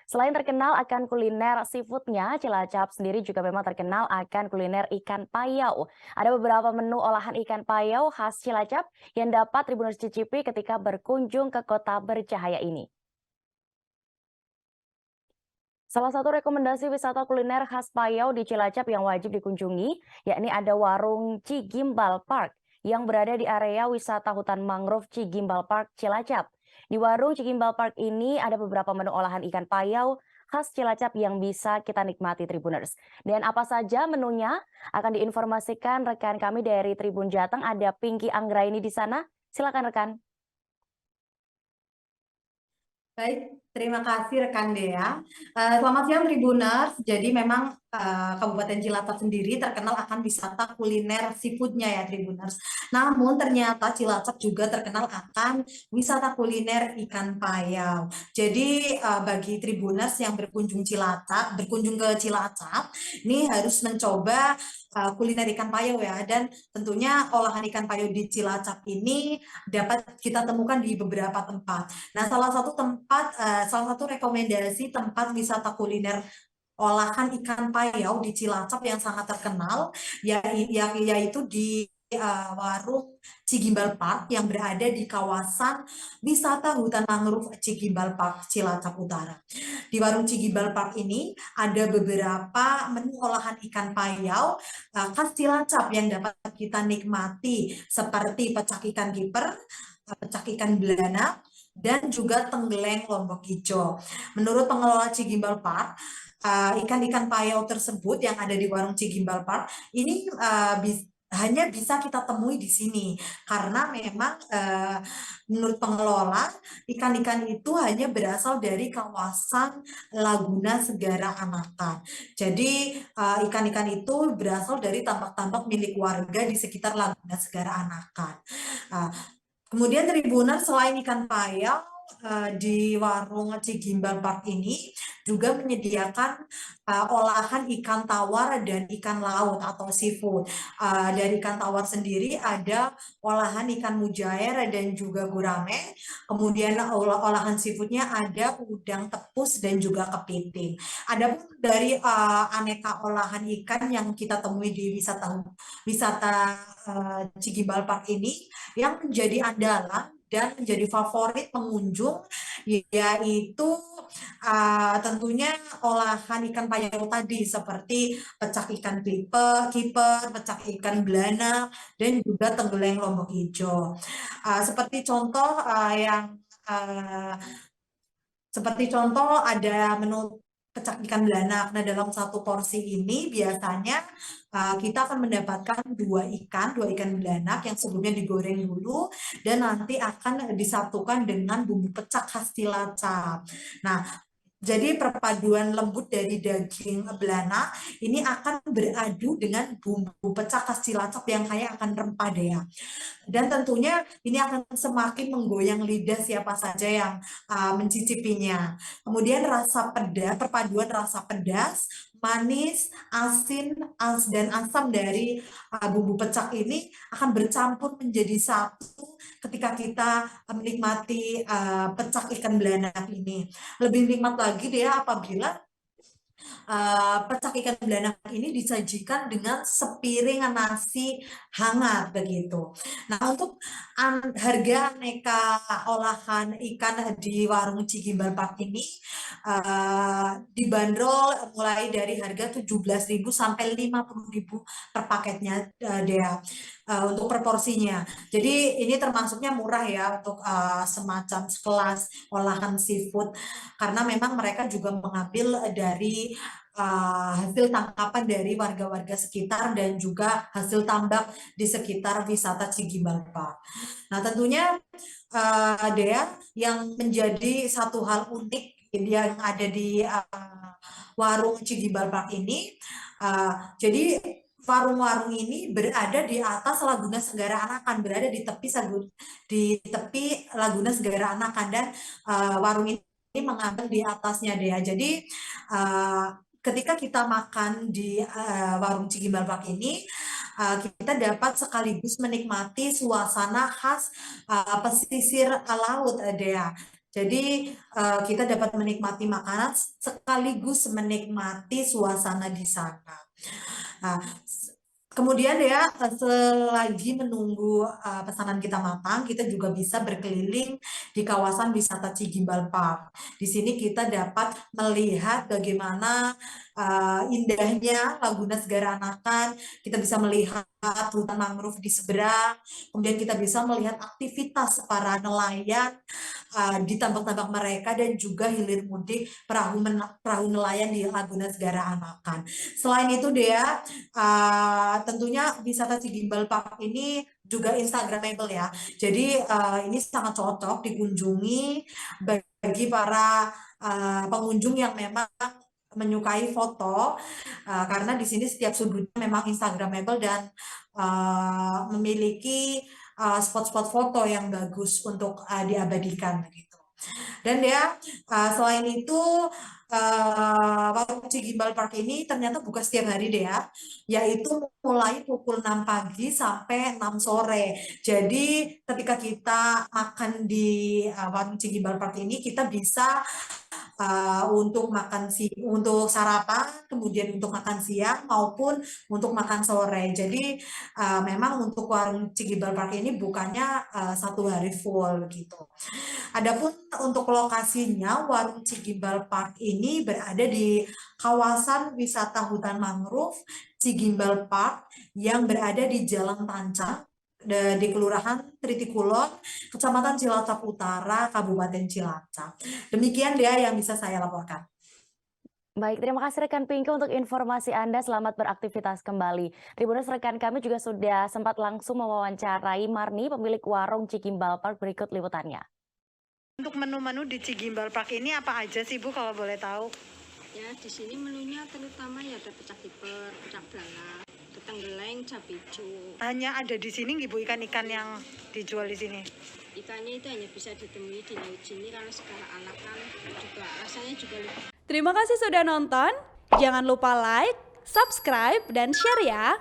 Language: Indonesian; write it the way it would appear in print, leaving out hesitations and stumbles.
Selain terkenal akan kuliner seafoodnya, Cilacap sendiri juga memang terkenal akan kuliner ikan payau. Ada beberapa menu olahan ikan payau khas Cilacap yang dapat Tribuners cicipi ketika berkunjung ke kota bercahaya ini. Salah satu rekomendasi wisata kuliner khas Payau di Cilacap yang wajib dikunjungi, yakni ada warung Cigimbal Park yang berada di area wisata hutan mangrove Cigimbal Park, Cilacap. Di warung Cigimbal Park ini ada beberapa menu olahan ikan payau khas Cilacap yang bisa kita nikmati Tribuners. Dan apa saja menunya akan diinformasikan rekan kami dari Tribun Jateng, ada Pinky Anggraini di sana. Silakan rekan. Baik, terima kasih rekan Dea. Selamat siang Tribuners. Jadi memang Kabupaten Cilacap sendiri terkenal akan wisata kuliner seafoodnya ya Tribuners. Namun ternyata Cilacap juga terkenal akan wisata kuliner ikan payau. Jadi bagi Tribuners yang berkunjung ke Cilacap, ini harus mencoba kuliner ikan payau ya. Dan tentunya olahan ikan payau di Cilacap ini dapat kita temukan di beberapa tempat. Nah, salah satu rekomendasi tempat wisata kuliner olahan ikan payau di Cilacap yang sangat terkenal, yaitu di warung Cigimbal Park yang berada di kawasan wisata hutan mangrove Cigimbal Park, Cilacap Utara. Di warung Cigimbal Park ini ada beberapa menu olahan ikan payau khas Cilacap yang dapat kita nikmati seperti pecak ikan kiper, pecak ikan belana, dan juga tenggeleng lombok hijau. Menurut pengelola Cigimbal Park, ikan-ikan payau tersebut yang ada di warung Cigimbal Park ini hanya bisa kita temui di sini karena memang menurut pengelola ikan-ikan itu hanya berasal dari kawasan Laguna Segara Anakan. Jadi ikan-ikan itu berasal dari tambak-tambak milik warga di sekitar Laguna Segara Anakan. Kemudian Tribunan selain ikan payau di warung Cigimbal Park ini juga menyediakan olahan ikan tawar dan ikan laut atau seafood. Dari ikan tawar sendiri ada olahan ikan mujair dan juga gurame. Kemudian olahan seafoodnya ada udang tepus dan juga kepiting. Adapun dari aneka olahan ikan yang kita temui di wisata Cigimbal Park ini yang menjadi andalan dan menjadi favorit pengunjung yaitu tentunya olahan ikan payau tadi seperti pecak ikan kiper, pecak ikan belana, dan juga tenggeleng lombok hijau. Seperti contoh ada menu pecak ikan belanak. Nah, dalam satu porsi ini biasanya kita akan mendapatkan dua ikan belanak yang sebelumnya digoreng dulu dan nanti akan disatukan dengan bumbu pecak khas Cilacap. Nah, jadi perpaduan lembut dari daging belana ini akan beradu dengan bumbu pecak khas Cilacap yang kaya akan rempah deh ya. Dan tentunya ini akan semakin menggoyang lidah siapa saja yang mencicipinya. Kemudian perpaduan rasa pedas, manis, asin, dan asam dari bumbu pecak ini akan bercampur menjadi satu ketika kita menikmati pecak ikan belanak ini. Lebih nikmat lagi dia apabila pecak ikan belanak ini disajikan dengan sepiring nasi hangat begitu. Nah, untuk harga aneka olahan ikan di warung Cigimbal Park ini dibanderol mulai dari harga 17.000 sampai 50.000 per paketnya Dea. Untuk proporsinya. Jadi ini termasuknya murah ya untuk semacam sekelas olahan seafood karena memang mereka juga mengambil dari hasil tangkapan dari warga-warga sekitar dan juga hasil tambak di sekitar wisata Cigimbal Park. Nah, tentunya Dea yang menjadi satu hal unik yang ada di warung Cigimbal Park ini, jadi warung-warung ini berada di atas Laguna Segara Anakan, berada di tepi Laguna Segara Anakan dan warung ini mengambil di atasnya Dea. Jadi ketika kita makan di warung Cigimbal Park ini, kita dapat sekaligus menikmati suasana khas pesisir laut Dea. Jadi kita dapat menikmati makanan sekaligus menikmati suasana di sana. Nah, kemudian ya, selagi menunggu pesanan kita matang, kita juga bisa berkeliling di kawasan wisata Cigimbal Park. Di sini kita dapat melihat bagaimana indahnya Laguna Segara Anakan. Kita bisa melihat hutan mangrove di seberang. Kemudian kita bisa melihat aktivitas para nelayan di tambak-tambak mereka dan juga hilir mudik perahu nelayan di Laguna Segara Anakan. Selain itu Dea, tentunya wisata Cigimbal Park ini juga instagramable ya. Jadi ini sangat cocok dikunjungi bagi para pengunjung yang memang menyukai foto karena di sini setiap sudutnya memang instagramable dan memiliki spot-spot foto yang bagus untuk diabadikan begitu. Dan dia selain itu Warung Cigimbal Park ini ternyata buka setiap hari deh ya, yaitu mulai pukul 6 pagi sampai 6 sore. Jadi ketika kita makan di Warung Cigimbal Park ini kita bisa untuk sarapan, kemudian untuk makan siang maupun untuk makan sore. Jadi memang untuk warung Cigimbal Park ini bukannya satu hari full gitu. Adapun untuk lokasinya, warung Cigimbal Park ini berada di kawasan wisata hutan mangrove Cigimbal Park yang berada di Jalan Tancap di Kelurahan Tritikulon, Kecamatan Cilacap Utara, Kabupaten Cilacap. Demikian dia yang bisa saya laporkan. Baik, terima kasih rekan Pinky untuk informasi Anda. Selamat beraktivitas kembali. Tribuners, rekan kami juga sudah sempat langsung mewawancarai Marni, pemilik warung Cigimbal Park. Berikut liputannya. Untuk menu-menu di Cigimbal Park ini apa aja sih Bu kalau boleh tahu? Ya, di sini menunya terutama ya ada pecak kiper, pecak belana, ketenggeleng, capicu. Hanya ada di sini nggih Bu ikan-ikan yang dijual di sini? Ikannya itu hanya bisa ditemui di laut sini karena sekarang anakan juga rasanya juga lebih. Terima kasih sudah nonton. Jangan lupa like, subscribe, dan share ya.